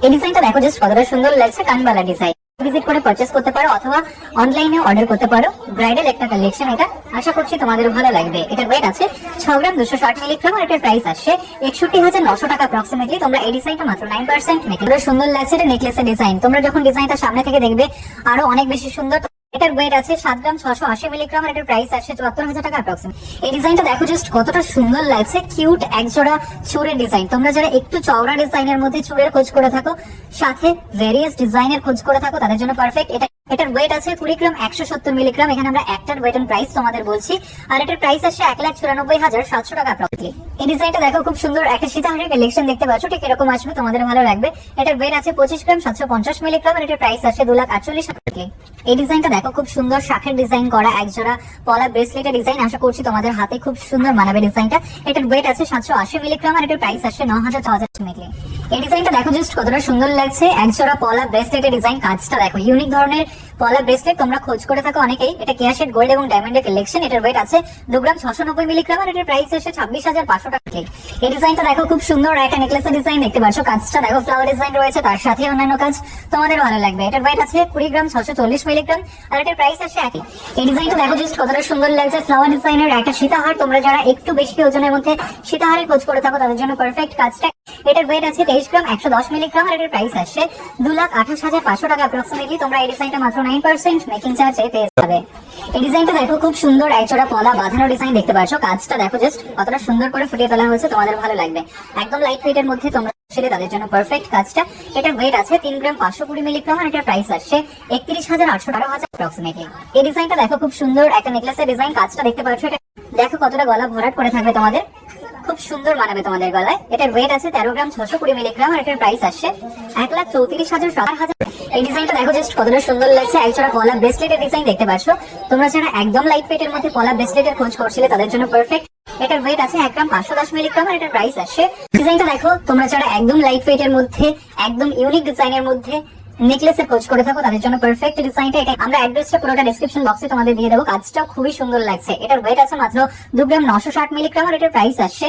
এই ডিজাইনটা দেখো জাস্ট কতটা সুন্দর লাগছে, কানবালা ডিজাইন। ভিজিট করে পারচেজ করতে পারো অথবা অনলাইনে অর্ডার করতে পারো। ব্রাইডাল একটা কালেকশন এটা, আশা করছি তোমাদের ভালো লাগবে। এটার ওয়েট আছে 6 গ্রাম 260 মিলিগ্রাম আর এটার প্রাইস আসছে 61,900 টাকা অ্যাপ্রক্সিমেটলি। তোমরা এই ডিজাইনটা মাত্র 9% মেকিং। সুন্দর লাগছে এটা নেকলেসের ডিজাইন। তোমরা যখন ডিজাইনটা সামনে থেকে দেখবে আরো অনেক বেশি সুন্দর। এটার ওয়েট আছে 7 গ্রাম 680 মিলিগ্রাম আর এটার প্রাইস আসছে 74,000 টাকা অ্যাপ্রক্সিমেট। এই ডিজাইনটা দেখো জাস্ট কতটা সুন্দর লাগছে, কিউট একজোড়া চুড়ের ডিজাইন। তোমরা যারা একটু চওড়া ডিজাইনের মধ্যে চুড়ের খোঁজ করে থাকো, সাথে ভেরিয়াস ডিজাইনের খোঁজ করে থাকো, তাদের জন্য পারফেক্ট। এটার ওয়েট আছে 20 গ্রাম 170 মিলিগ্রাম। এখানে আমরা একটার ওয়েট এন্ড প্রাইস তোমাদের বলছি, আর এটার প্রাইস আসছে 1,94,700 টাকা অ্যাপ্রক্সিমেটলি। এই ডিজাইনটা দেখো খুব সুন্দর একটা সীতাহারের কালেকশন দেখতে পাচ্ছ, ঠিক এরকম আসবে, তোমাদের ভালো লাগবে। এটার ওয়েট আছে 25 গ্রাম 750 মিলিগ্রাম আর এটার প্রাইস আসছে 2,48,000 টাকা। এই ডিজাইনটা দেখো খুব সুন্দর শাখের ডিজাইন করা একজোড়া পলা ব্রেসলেটের ডিজাইন, আশা করছি তোমাদের হাতে খুব সুন্দর মানাবে ডিজাইনটা। এটার ওয়েট আছে 780 মিলিগ্রাম আর এটার প্রাইস আসছে 9,000 এই ডিজাইনটা দেখো জাস্ট কতটা সুন্দর লাগছে, একজোড়া পলা ব্রেসলেটের ডিজাইন। কাজটা দেখো ইউনিক ধরনের পলা ব্রেসলেট তোমরা খোঁজ করে থাকো অনেকেই। এটা কেয়া শেড গোল্ড এবং ডায়মন্ডের কালেকশন। এটার ওয়েট আছে 2 গ্রাম 690 মিলিগ্রাম আর এটার প্রাইস আসছে 26,500 টাকা। এই ডিজাইনটা দেখো খুব সুন্দর একটা নেকলেসের ডিজাইন দেখতে পাচ্ছ। কাজটা দেখো ফ্লাওয়ার ডিজাইন রয়েছে, তার সাথে অন্যান্য কাজ, তোমাদের ভালো লাগবে। এটার ওয়েট আছে 20 গ্রাম 640 মিলিগ্রাম আর এটার প্রাইস আসছে একই। এই ডিজাইনটা দেখো জাস্ট কতটা সুন্দর লাগছে, ফ্লাওয়ার ডিজাইনের একটা সীতাহার। তোমরা যারা একটু বেশি ওজনের মধ্যে সীতাহারের খোঁজ করে থাকো, তাদের জন্য পারফেক্ট কাজটা। এটার ওয়েট আছে 23 গ্রাম 110 মিলিগ্রাম আর এটার প্রাইস আসছে 2,28,500 টাকা অ্যাপ্রক্সিমেটলি। তোমরা এই ডিজাইনটা মাত্র 9% মেকিং চার্জে পেয়ে যাবে। এই ডিজাইনটা দেখো খুব সুন্দর একজোড়া পলা বাঁধানো ডিজাইন দেখতে পাচ্ছ। কাজটা দেখো জাস্ট কতটা সুন্দর করে ফুটিয়ে তোলা হয়েছে, তোমাদের ভালো লাগবে। একদম লাইট ওয়েটের মধ্যে তোমরা ছেলে তাদের জন্য পারফেক্ট কাজটা। এটার ওয়েট আছে 3 গ্রাম 520 মিলিগ্রাম আর এটার প্রাইস আসছে 31,800 টাকা অ্যাপ্রক্সিমেটলি। এই ডিজাইনটা দেখো খুব সুন্দর একটা নেকলেসের ডিজাইন। কাজটা দেখতে পাচ্ছ, এটা দেখো কতটা গলা ভরাট করে থাকবে, তোমাদের খুব সুন্দর মানাবে তোমাদের গলায়। এটার ওয়েট আছে 13 গ্রাম 620 মিলিগ্রাম আর এটার প্রাইস আসছে 1,34,000। এই ডিজাইনটা দেখো জাস্ট কতটা সুন্দর লাগছে, একজোড়া পলা ব্রেসলেটের ডিজাইন দেখতে পাচ্ছ। তোমরা যারা একদম লাইট ওয়েটের মধ্যে পলা ব্রেসলেটের খোঁজ করছিলে, তাদের জন্য পারফেক্ট। এটার ওয়েট আছে 1 গ্রাম 510 মিলিগ্রাম আর এটার প্রাইস আসছে। ডিজাইনটা দেখো, তোমরা যারা একদম লাইট ওয়েটের মধ্যে একদম ইউনিক ডিজাইনের মধ্যে নেকলেসের খোঁজ করে থাকো, তাদের জন্য পারফেক্ট ডিজাইনটা। এটা আমরা অ্যাড্রেসটা পুরোটা ডেসক্রিপশন বক্সে তোমাদের দিয়ে দেবো। কাজটাও খুবই সুন্দর লাগছে। এটার ওয়েট আছে মাত্র 2 গ্রাম 960 মিলিগ্রাম আর এটার প্রাইস আসছে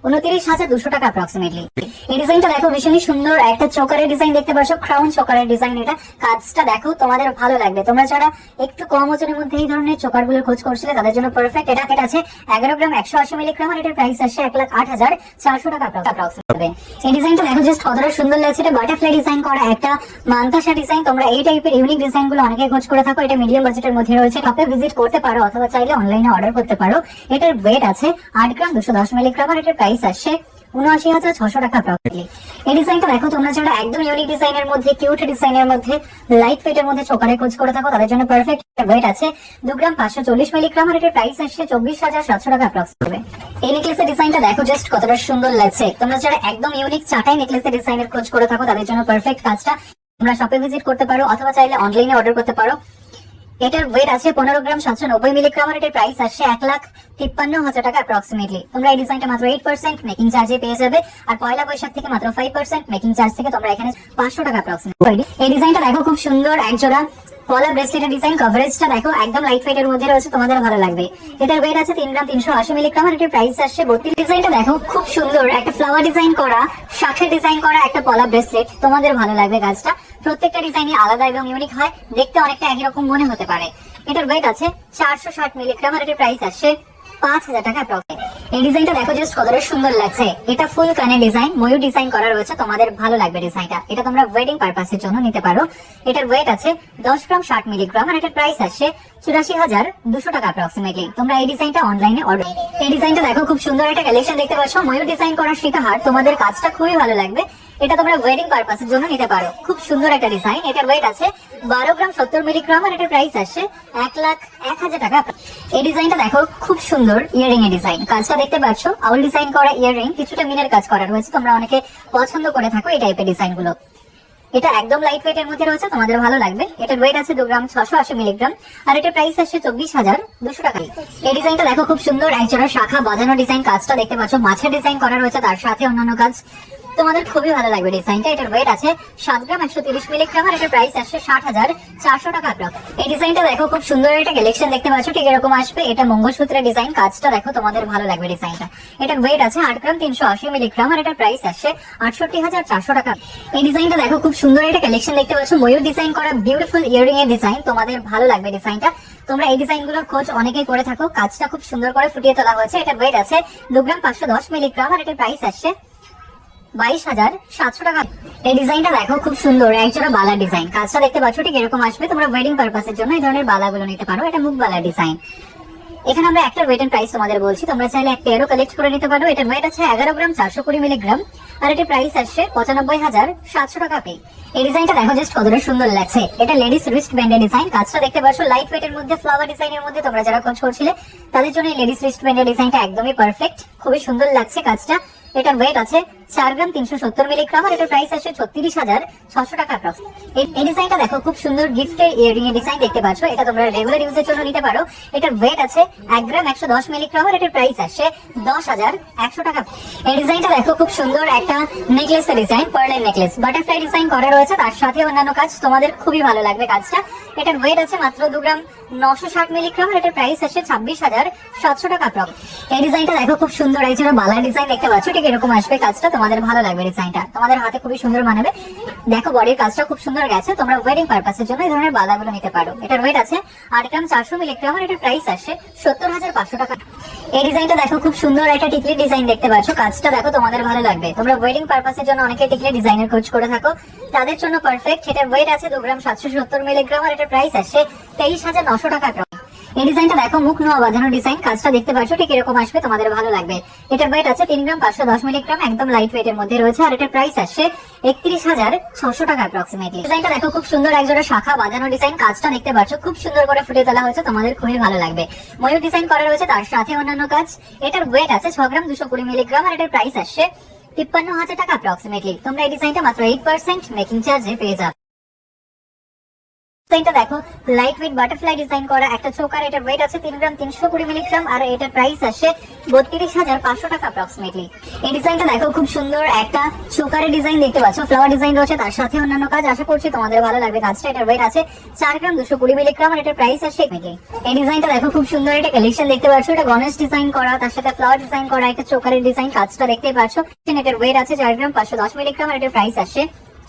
29,200 টাকা অ্যাপ্রক্সিমেটলি। এই ডিজাইনটা দেখো ভীষণই সুন্দর একটা চোকারের ডিজাইন দেখতে পাচ্ছ, ক্রাউন চোকারের ডিজাইন। এটা কাজটা দেখো তোমাদের ভালো লাগবে। তোমরা যারা একটু কম ওজনের মধ্যে এই ধরনের চোকারগুলোর খোঁজ করছিলে, তাদের জন্য পারফেক্ট। এটা আছে 11 গ্রাম 180 মিলিগ্রাম আর এটার প্রাইস আসছে 1,08,400 টাকা অ্যাপ্রক্সিমেটলি। এই ডিজাইনটা দেখো জাস্ট কতটা সুন্দর লাগছে। এটা বাটারফ্লাই ডিজাইন করা একটা মান্তাসা ডিজাইন। তোমরা এই টাইপের ইউনিক ডিজাইন গুলো অনেকে খোঁজ করে থাকো। এটা মিডিয়াম বাজেটের মধ্যে রয়েছে। শপে ভিজিট করতে পারো অথবা চাইলে অনলাইনে অর্ডার করতে পারো। এটার ওয়েট আছে 8 গ্রাম 210 মিলিগ্রাম আর এটার প্রাইস আসছে 79,600 টাকা অ্যাপ্রক্সিমেটলি। এই ডিজাইনটা দেখো, তোমরা যারা একদম ইউনিক ডিজাইনের মধ্যে কিউট ডিজাইনের মধ্যে লাইট ওয়েটের মধ্যে চোকারে খোঁজ করে থাকো, তাদের জন্য পারফেক্ট। ওয়েট আছে 2 গ্রাম 540 মিলিগ্রাম আর এটার প্রাইস আসছে 24,700 টাকা অ্যাপ্রক্সিমেটলি। এই নেকলেসের ডিজাইনটা দেখো জাস্ট কতটা সুন্দর লাগছে। তোমরা যারা একদম ইউনিক চাটাই নেকলেসের ডিজাইনের খোঁজ করে থাকো, তাদের জন্য পারফেক্ট কাজটা। তোমরা শপে ভিজিট করতে পারো অথবা চাইলে অনলাইনে অর্ডার করতে পারো। এটার ওয়েট আছে 15 গ্রাম 790 মিলিগ্রাম আর এটার প্রাইস আসছে 1,53,000 টাকা অ্যাপ্রক্সিমেটলি। তোমরা এই ডিজাইনটা মাত্র 8% মেকিং চার্জে পেয়ে যাবে। আর পয়লা বৈশাখ থেকে মাত্র 5% মেকিং চার্জ থেকে তোমরা এখানে 500 টাকা অ্যাপ্রক্সিমেটলি। এই ডিজাইনটা দেখো খুব সুন্দর একজোড়া পলা ব্রেসলেটের ডিজাইন। কভারেজটা দেখো একদম লাইট ওয়েটের মধ্যে রয়েছে, তোমাদের ভালো লাগবে। এটার ওয়েট আছে 3 গ্রাম 380 মিলিগ্রাম আর এটার প্রাইস আসছে 32। ডিজাইনটা দেখো খুব সুন্দর একটা ফ্লাওয়ার ডিজাইন করা, শাখের ডিজাইন করা একটা পলা ব্রেসলেট, তোমাদের ভালো লাগবে কাজটা। প্রত্যেকটা ডিজাইনই আলাদা এবং ইউনিক হয়, দেখতে অনেকটা একই রকম মনে হতে পারে। এটার ওয়েট আছে 460 মিলিগ্রাম আর এটার প্রাইস আসছে 5,000 টাকা অ্যাপ্রক্সিমেটলি। এই ডিজাইনটা দেখো জাস্ট কতটা সুন্দর লাগছে। এটা ফুল কানের ডিজাইন, ময়ূর ডিজাইন করা রয়েছে, তোমাদের ভালো লাগবে ডিজাইনটা। এটা তোমরা ওয়েডিং পারপাসের জন্য নিতে পারো। এটার ওয়েট আছে 10 গ্রাম 60 মিলিগ্রাম আর এটার প্রাইস আসছে 84,200 টাকা অ্যাপ্রক্সিমেটলি। তোমরা এই ডিজাইনটা অনলাইনে অর্ডার। এই ডিজাইনটা দেখো খুব সুন্দর একটা কালেকশন দেখতে পাচ্ছ, ময়ূর ডিজাইন করা সীতাহার, তোমাদের কাজটা খুবই ভালো লাগবে। এটা তোমরা ওয়েডিং পারপাসের জন্য নিতে পারো। খুব সুন্দর একটা ডিজাইন। এটার ওয়েট আছে 12 গ্রাম 70 মিলিগ্রাম আর এটার প্রাইস আসছে 1,01,000 টাকা। এই ডিজাইনটা দেখো খুব সুন্দর ইয়ারিং এর ডিজাইন। কাজটা দেখতে পাচ্ছ, আউল ডিজাইন করা ইয়ারিং, কিছুটা মিনের কাজ করা রয়েছে। তোমরা অনেকে পছন্দ করে থাকো এই টাইপের ডিজাইন গুলো। এটা একদম লাইট ওয়েটের মধ্যে রয়েছে, তোমাদের ভালো লাগবে। এটার ওয়েট আছে 2 গ্রাম 680 মিলিগ্রাম আর এটার প্রাইস আসছে 24,200 টাকা। এই ডিজাইনটা দেখো খুব সুন্দর একজোড়া শাখা বাঁধানো ডিজাইন। কাজটা দেখতে পাচ্ছ, মাছের ডিজাইন করা রয়েছে, তার সাথে অন্যান্য কাজ। তোমাদের খুবই ভালো লাগবে ডিজাইনটা। এটার ওয়েট আছে 7 গ্রাম 130 মিলিগ্রাম আর এটার প্রাইস আসছে 60,400 টাকা। এই ডিজাইনটা দেখো, খুব সুন্দর একটা কালেকশন দেখতে পাচ্ছ, ঠিক এরকম আসবে। এটা মঙ্গলসূত্রের ডিজাইন, কাজটা দেখো, তোমাদের ভালো লাগবে ডিজাইনটা। এটার ওয়েট আছে 8 গ্রাম 380 মিলিগ্রাম আর এটার প্রাইস আসছে 68,400 টাকা। এই ডিজাইনটা দেখো, খুব সুন্দর একটা কালেকশন দেখতে পাচ্ছ, ময়ূর ডিজাইন করা বিউটিফুল ইয়ারিং এর ডিজাইন, তোমাদের ভালো লাগবে ডিজাইনটা। তোমরা এই ডিজাইনগুলোর খোঁজ অনেকেই করে থাকো, কাজটা খুব সুন্দর করে ফুটিয়ে তোলা হয়েছে। এটার ওয়েট আছে 2 গ্রাম 510 মিলিগ্রাম আর এটার প্রাইস আসছে 22,700 টাকা। এই ডিজাইনটা দেখো, খুব সুন্দর একজোড়া বালা ডিজাইন, কাজটা দেখতে পাচ্ছ, ঠিক এরকম আসবে। তোমরা ওয়েডিং পারপাসের জন্য এই ধরনের বালাগুলো নিতে পারো। এটা মুখ বালা ডিজাইন। এখানে আমরা একটা ওয়েট এন্ড প্রাইস তোমাদের বলছি, তোমরা চাইলে এক পেয়ারও কালেক্ট করে নিতে পারো। এটার ওয়েট আছে 11 গ্রাম 420 মিলিগ্রাম আর এটার প্রাইস আসছে 95,700 টাকা পে। এই ডিজাইনটা দেখো জাস্ট কতটা সুন্দর লাগছে। এটা লেডিস রিস্ট ব্যান্ডের ডিজাইন, কাজটা দেখতে পাচ্ছ লাইট ওয়েট এর মধ্যে, ফ্লাওয়ার ডিজাইনের মধ্যে। তোমরা যারা খোঁজ করছিলে তাদের জন্য এই লেডিস রিস্ট ব্যান্ডের ডিজাইনটা একদমই পারফেক্ট, খুবই সুন্দর লাগছে কাজটা। এটার ওয়েট আছে 4 গ্রাম 370 মিলিগ্রাম আর এটার প্রাইস আছে 36,600 টাকা। এই ডিজাইনটা দেখো, খুব সুন্দর গিফটের ইয়ারিং এর ডিজাইন দেখতে পাচ্ছ। এটা তোমরা রেগুলার ইউজের জন্য নিতে পারো। এটার ওয়েট আছে 1 গ্রাম 110 মিলিগ্রাম আর এটার প্রাইস আসছে 10,100 টাকা। এই ডিজাইনটা দেখো, খুব সুন্দর একটা নেকলেস এর ডিজাইন, পার্লের নেকলেস, বাটারফ্লাই ডিজাইন করা রয়েছে, তার সাথে অন্যান্য কাজ, তোমাদের খুবই ভালো লাগবে কাজটা। এটার ওয়েট আছে মাত্র 2 গ্রাম 960 মিলিগ্রাম আর এটার প্রাইস আসছে 26,700 টাকা। এই ডিজাইনটা দেখো, খুব সুন্দর একজোড়া বালা ডিজাইন দেখতে পাচ্ছ, ঠিক এরকম আসবে কাজটা। তোমাদের ভালো লাগবে ডিজাইনটা, তোমাদের হাতে খুবই সুন্দর মানাবে। দেখো বডির কাজটা খুব সুন্দর গেছে। তোমরা ওয়েডিং পারপাসের জন্য এই ধরনের বালাগুলো নিতে পারো। এটার ওয়েট আছে 8 গ্রাম 400 মিলিগ্রাম আর এটার প্রাইস আসছে 70,500 টাকা। এই ডিজাইনটা দেখো, খুব সুন্দর একটা টিকলি ডিজাইন দেখতে পাচ্ছ, কাজটা দেখো, তোমাদের ভালো লাগবে। তোমরা ওয়েডিং পারপাসের জন্য অনেকে টিকলি ডিজাইনের খোঁজ করে থাকো, তাদের জন্য পারফেক্ট। এটার ওয়েট আছে 2 গ্রাম 770 মিলিগ্রাম আর এটার প্রাইস আসছে 23,900 টাকা। এই ডিজাইনটা দেখো, মুখ নোয়া বাঁধানো ডিজাইন, কাজটা দেখতে পাচ্ছ, ঠিক এরকম আসবে, তোমাদের ভালো লাগবে। এটার ওয়েট আছে 3 গ্রাম 510 মিলিগ্রাম, একদম লাইট ওয়েট এর মধ্যে রয়েছে আর এটার প্রাইস আসছে 31,600 টাকা অ্যাপ্রক্সিমেটলি। ডিজাইনটা দেখো, খুব সুন্দর একজোড়া শাখা বাঁধানো ডিজাইন, কাজটা দেখতে পাচ্ছ, খুব সুন্দর করে ফুটিয়ে তোলা হয়েছে, তোমাদের খুবই ভালো লাগবে। ময়ূর ডিজাইন করা রয়েছে, তার সাথে অন্যান্য কাজ। এটার ওয়েট আছে 6 গ্রাম 220 মিলিগ্রাম আর এটার প্রাইস আসছে 53,000 টাকা অ্যাপ্রক্সিমেটলি। তোমরা এই ডিজাইনটা মাত্র 8% মেকিং চার্জে পেয়ে যাবে। ডিজাইনটা দেখো, লাইট ওয়েট বাটারফ্লাই ডিজাইন করা একটা চোকার। এটার ওয়েট আছে 3 গ্রাম 320 মিলিগ্রাম আর এটার প্রাইস আসছে 32,500 টাকা অ্যাপ্রক্সিমেটলি। এই ডিজাইনটা দেখো, খুব সুন্দর একটা চোকারের ডিজাইন দেখতে পাচ্ছ, ফ্লাওয়ার ডিজাইন রয়েছে, তার সাথে অন্যান্য কাজ। আশা করছি তোমাদের ভালো লাগবে কাজটা। এটার ওয়েট আছে 4 গ্রাম 220 মিলিগ্রাম আর এটার প্রাইস আসছে। এই ডিজাইনটা দেখো, খুব সুন্দর একটা কালেকশন দেখতে পাচ্ছ, এটা গণেশ ডিজাইন করা, তার সাথে ফ্লাওয়ার ডিজাইন করা একটা চোকারের ডিজাইন, কাজটা দেখতেই পাচ্ছ। এটার ওয়েট আছে 4 গ্রাম 510 মিলিগ্রাম আর এটার প্রাইস আসছে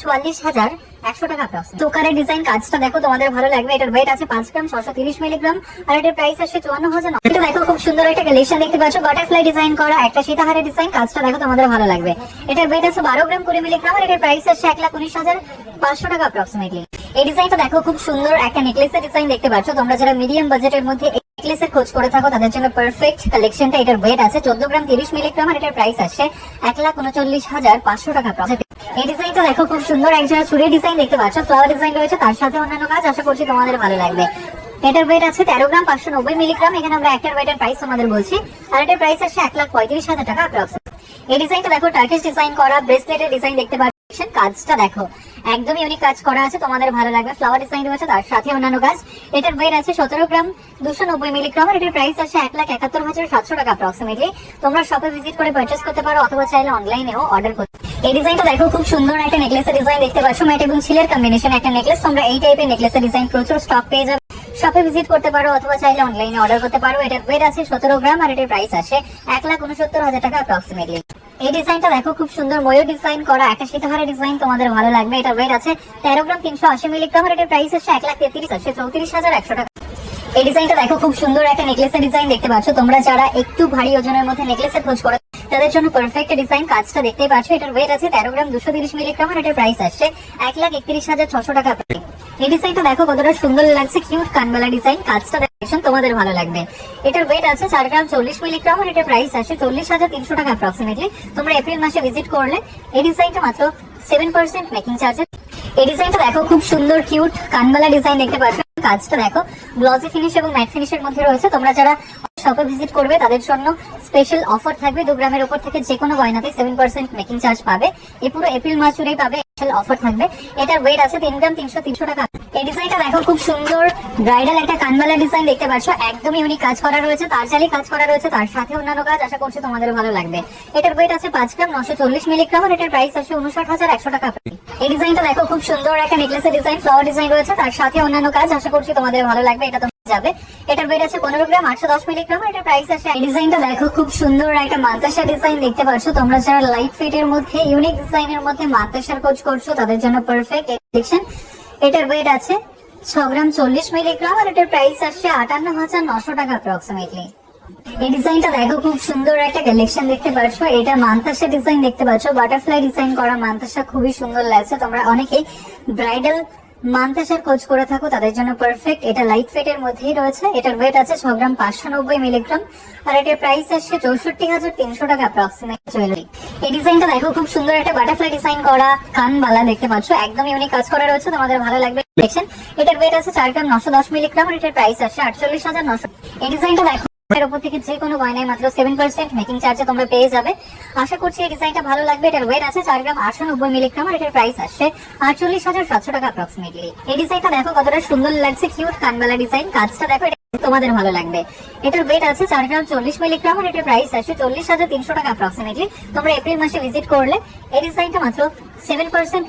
44,100 টাকা। চোকারের ডিজাইন, কাজটা দেখো, তোমাদের ভালো লাগবে। এটার ওয়েট আছে 5 গ্রাম 630 মিলিগ্রাম আর এটার প্রাইস আসছে 54,000। এটা দেখো, খুব সুন্দর একটা কালেকশন দেখতে পাচ্ছ, বাটারফ্লাই ডিজাইন করা একটা সীতাহারের ডিজাইন, কাজটা দেখো, তোমাদের ভালো লাগবে। এটার ওয়েট আছে 12 গ্রাম 20 মিলিগ্রাম আর এটার প্রাইস আসছে 1,19,500 টাকা অ্যাপ্রক্সিমেটলি। এই ডিজাইনটা দেখো, খুব সুন্দর একটা নেকলেসের ডিজাইন দেখতে পাচ্ছ। তোমরা যারা মিডিয়াম বাজেটের মধ্যে নেকলেসের খোঁজ করে থাকো তাদের জন্য পারফেক্ট কালেকশনটা। এটার ওয়েট আছে 14 গ্রাম 30 মিলিগ্রাম আর এটার প্রাইস আসছে 1,39,500 টাকা। এই ডিজাইনটা দেখো, খুব সুন্দর একজোড়া চুড়ির ডিজাইন দেখতে পাচ্ছ, ফ্লাওয়ার ডিজাইন রয়েছে, তার সাথে অন্যান্য কাজ। আশা করছি তোমাদের ভালো লাগবে। এটার ওয়েট আছে 13 গ্রাম 590 মিলিগ্রাম। এখানে আমরা একটার ওয়েটের প্রাইস তোমাদের বলছি আর এটার প্রাইস আসছে 1,35,000 টাকা অ্যাপ্রক্সিমেটলি। এই ডিজাইনটা দেখো, টার্কিশ ডিজাইন করা ব্রেসলেটের ডিজাইন দেখতে পাচ্ছ, কাজটা দেখো, একদম ইউনিক কাজ করা আছে, তোমাদের ভালো লাগবে। ফ্লাওয়ার ডিজাইন রয়েছে, তার সাথে অন্যান্য কাজ। এটার ওয়েট আছে 17 গ্রাম 290 মিলিগ্রাম আর এটার প্রাইস আছে 1,71,700 টাকা অ্যাপ্রক্সিমেটলি। তোমরা শপে ভিজিট করে পারচেজ করতে পারো অথবা চাইলে অনলাইনেও অর্ডার করতে। এই ডিজাইনটা দেখো, খুব সুন্দর একটা নেকলেসের ডিজাইন দেখতে পাচ্ছ, ম্যাট এবং ছিলের কম্বিনেশন একটা নেকলেস। তোমরা এই টাইপের নেকলেসের ডিজাইন প্রচুর স্টক পেয়ে যাবে, শপে ভিজিট করতে পারো অথবা চাইলে অনলাইনে অর্ডার করতে পারো। এটার ওয়েট আছে 17 গ্রাম আর এটার প্রাইস আসে 1,69,000 টাকা অ্যাপ্রক্সিমেটলি। এই ডিজাইনটা দেখো, খুব সুন্দর ময়ূর ডিজাইন করা একটা সীতাহারের ডিজাইন, তোমাদের ভালো লাগবে। এটার ওয়েট আছে 13 গ্রাম 380 মিলিগ্রাম আর এটার প্রাইস আসছে 1,33,34,100 টাকা। এই ডিজাইনটা দেখো, খুব সুন্দর একটা নেকলেসের ডিজাইন দেখতে পাচ্ছ। তোমরা যারা একটু ভারী ওজনের মধ্যে নেকলেসের খোঁজ করো তাদের জন্য পারফেক্ট ডিজাইন, কাজটা দেখতেই পাচ্ছ। এটার ওয়েট আছে 13 গ্রাম 230 মিলিগ্রাম আর এটার প্রাইস আসছে 1,31,600 টাকা। এই ডিজাইনটা দেখো, কতটা সুন্দর লাগছে, কিউট কানবালা ডিজাইন, কাজটা দেখেন, তোমাদের ভালো লাগবে। এটার ওয়েট আছে 4 গ্রাম 40 মিলিগ্রাম আর এটার প্রাইস আসছে 40,300 টাকা অ্যাপ্রক্সিমেটলি। তোমরা এপ্রিল মাসে ভিজিট করলে এই ডিজাইনটা মাত্র 7% মেকিং চার্জে। এই ডিজাইনটা দেখো, খুব সুন্দর কিউট কানবালা ডিজাইন দেখতে পাচ্ছ, কাজটা দেখো, গ্লসি ফিনিশ এবং ম্যাট ফিনিশের মধ্যে রয়েছে। তোমরা যারা শপে ভিজিট করবে তাদের জন্য স্পেশাল অফার থাকবে, 2 গ্রামের উপর থেকে যে কোনো গয়নাতে 7% মেকিং চার্জ পাবে। এই পুরো এপ্রিল মাস জুড়েই পাবে, স্পেশাল অফার থাকবে। এটার ওয়েট আছে 3 গ্রাম 330 টাকা। এই ডিজাইনটা দেখো, খুব সুন্দর ব্রাইডাল একটা কানবালা ডিজাইন দেখতে পাচ্ছ, একদমই ইউনিক কাজ করা রয়েছে, তারজালি কাজ করা রয়েছে, তার সাথে অন্যান্য কাজ। আশা করছি তোমাদের ভালো লাগবে। এটার ওয়েট আছে 5 গ্রাম 940 মিলিগ্রাম আর এটার প্রাইস আছে 59,100 টাকা। এই ডিজাইনটা দেখো, খুব সুন্দর একটা নেকলেসের ডিজাইন, ফ্লাওয়ার ডিজাইন রয়েছে, তার সাথে অন্যান্য কাজ। আশা করছি তোমাদের ভালো লাগবে। এটা তোমরা যাবে। এটার ওয়েট আছে 15 গ্রাম 810 মিলিগ্রাম আর এটার প্রাইস আছে। এই ডিজাইনটা দেখো, খুব সুন্দর একটা মান্তাসা ডিজাইন দেখতে পাচ্ছ তোমরা। যারা লাইট ফিট এর মধ্যে ইউনিক ডিজাইনের মধ্যে মান্তাসার খোঁজ করছো তাদের জন্য পারফেক্ট কালেকশন। এটার ওয়েট আছে 6 গ্রাম 40 মিলিগ্রাম আর এটার প্রাইস আসছে 58,900 টাকা অ্যাপ্রক্সিমেটলি। এই ডিজাইনটা দেখো, খুব সুন্দর একটা কালেকশন দেখতে পাচ্ছ। এটা মান্তাসা ডিজাইন দেখতে পাচ্ছ, বাটারফ্লাই ডিজাইন করা মান্তাসা, খুবই সুন্দর লাগছে। তোমরা অনেকেই ব্রাইডাল মান্তাসার খোঁজ করে থাকো তাদের জন্য পারফেক্ট। এটা লাইট ফিট এর মধ্যেই রয়েছে। এটার ওয়েট আছে 6 গ্রাম 590 মিলিগ্রাম আর এটার প্রাইস আসছে 64,300 টাকা অ্যাপ্রক্সিমেট জুয়েলারি। এই ডিজাইনটা দেখো, খুব সুন্দর একটা বাটারফ্লাই ডিজাইন করা কানবালা দেখতে পাচ্ছ, একদম ইউনিক কাজ করা রয়েছে, তোমাদের ভালো লাগবে কালেকশন। এটার ওয়েট আছে 4 গ্রাম 910 মিলিগ্রাম আর এটার প্রাইস আসছে 48,900। এই ডিজাইনটা দেখো, এর উপর থেকে যে কোনো গয়নায় মাত্র 7% মেকিং চার্জে তোমরা পেয়ে যাবে। আশা করছি এই ডিজাইনটা ভালো লাগবে। এটার ওয়েট আছে 4 গ্রাম 890 মিলিগ্রাম আর এটার প্রাইস আসছে 48,700 টাকা অ্যাপ্রক্সিমেটলি। এই ডিজাইনটা দেখো কতটা সুন্দর লাগছে, কিউট কানবালা ডিজাইন, কাজটা দেখো, এটা তোমাদের ভালো লাগবে। এটার ওয়েট আছে 4 গ্রাম 40 মিলিগ্রাম আর এটার প্রাইস আসছে 40,300 টাকা অ্যাপ্রক্সিমেটলি। তোমরা এপ্রিল মাসে ভিজিট করলে এই ডিজাইনটা মাত্র 7%